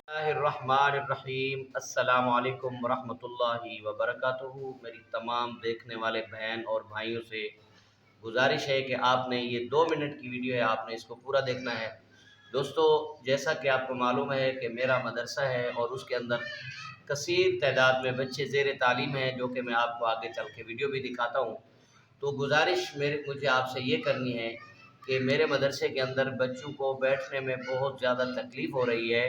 الرحمن الرحیم۔ السلام علیکم ورحمۃ اللہ وبرکاتہ۔ میری تمام دیکھنے والے بہن اور بھائیوں سے گزارش ہے کہ آپ نے یہ 2 منٹ کی ویڈیو ہے، آپ نے اس کو پورا دیکھنا ہے۔ دوستو، جیسا کہ آپ کو معلوم ہے کہ میرا مدرسہ ہے اور اس کے اندر کثیر تعداد میں بچے زیر تعلیم ہیں، جو کہ میں آپ کو آگے چل کے ویڈیو بھی دکھاتا ہوں۔ تو گزارش مجھے آپ سے یہ کرنی ہے کہ میرے مدرسے کے اندر بچوں کو بیٹھنے میں بہت زیادہ تکلیف ہو رہی ہے،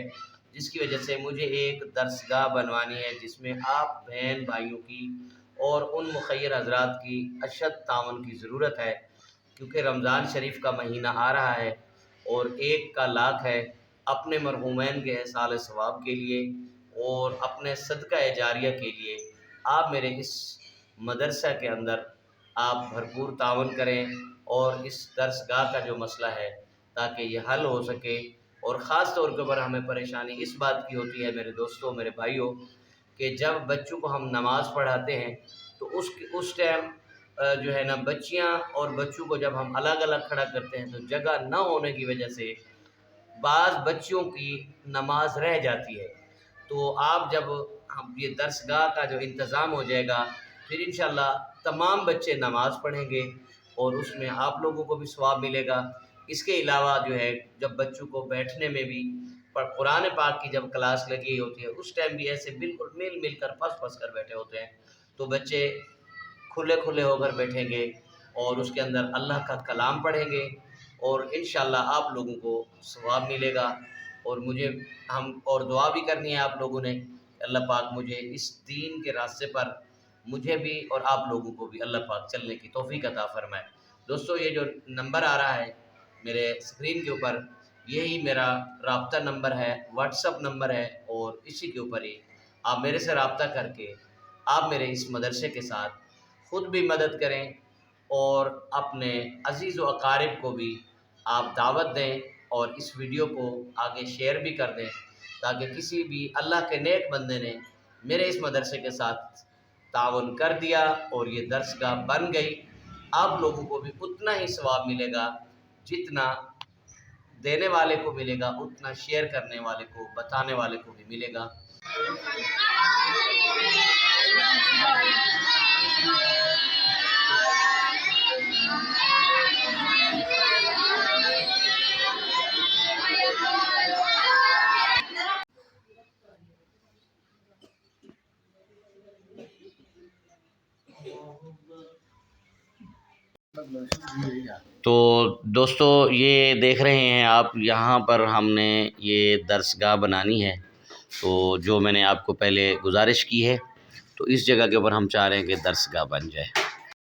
جس کی وجہ سے مجھے ایک درسگاہ بنوانی ہے جس میں آپ بہن بھائیوں کی اور ان مخیر حضرات کی اشد تعاون کی ضرورت ہے، کیونکہ رمضان شریف کا مہینہ آ رہا ہے اور 1 کا لاکھ ہے۔ اپنے مرحومین کے احصال ثواب کے لیے اور اپنے صدقہ جاریہ کے لیے آپ میرے اس مدرسہ کے اندر آپ بھرپور تعاون کریں اور اس درسگاہ کا جو مسئلہ ہے تاکہ یہ حل ہو سکے۔ اور خاص طور کے اوپر ہمیں پریشانی اس بات کی ہوتی ہے میرے دوستوں، میرے بھائیوں، کہ جب بچوں کو ہم نماز پڑھاتے ہیں تو اس ٹائم جو ہے نا بچیاں اور بچوں کو جب ہم الگ الگ کھڑا کرتے ہیں تو جگہ نہ ہونے کی وجہ سے بعض بچیوں کی نماز رہ جاتی ہے۔ تو آپ جب ہم یہ درسگاہ کا جو انتظام ہو جائے گا، پھر انشاءاللہ تمام بچے نماز پڑھیں گے اور اس میں آپ لوگوں کو بھی ثواب ملے گا۔ اس کے علاوہ جو ہے جب بچوں کو بیٹھنے میں بھی قرآن پاک کی جب کلاس لگی ہوتی ہے اس ٹائم بھی ایسے بالکل مل کر پھنس کر بیٹھے ہوتے ہیں، تو بچے کھلے ہو کر بیٹھیں گے اور اس کے اندر اللہ کا کلام پڑھیں گے اور انشاءاللہ آپ لوگوں کو ثواب ملے گا۔ اور مجھے اور دعا بھی کرنی ہے آپ لوگوں نے کہ اللہ پاک مجھے اس دین کے راستے پر مجھے بھی اور آپ لوگوں کو بھی اللہ پاک چلنے کی توفیق عطا فرمائے۔ دوستو، یہ جو نمبر آ رہا ہے میرے اسکرین کے اوپر، یہی میرا رابطہ نمبر ہے، واٹس اپ نمبر ہے، اور اسی کے اوپر ہی آپ میرے سے رابطہ کر کے آپ میرے اس مدرسے کے ساتھ خود بھی مدد کریں اور اپنے عزیز و اقارب کو بھی آپ دعوت دیں اور اس ویڈیو کو آگے شیئر بھی کر دیں تاکہ کسی بھی اللہ کے نیک بندے نے میرے اس مدرسے کے ساتھ تعاون کر دیا اور یہ درسگاہ بن گئی، آپ لوگوں کو بھی اتنا ہی ثواب ملے گا جتنا دینے والے کو ملے گا، اتنا شیئر کرنے والے کو، بتانے والے کو بھی ملے گا۔ تو دوستو، یہ دیکھ رہے ہیں آپ، یہاں پر ہم نے یہ درسگاہ بنانی ہے، تو جو میں نے آپ کو پہلے گزارش کی ہے، تو اس جگہ کے اوپر ہم چاہ رہے ہیں کہ درسگاہ بن جائے۔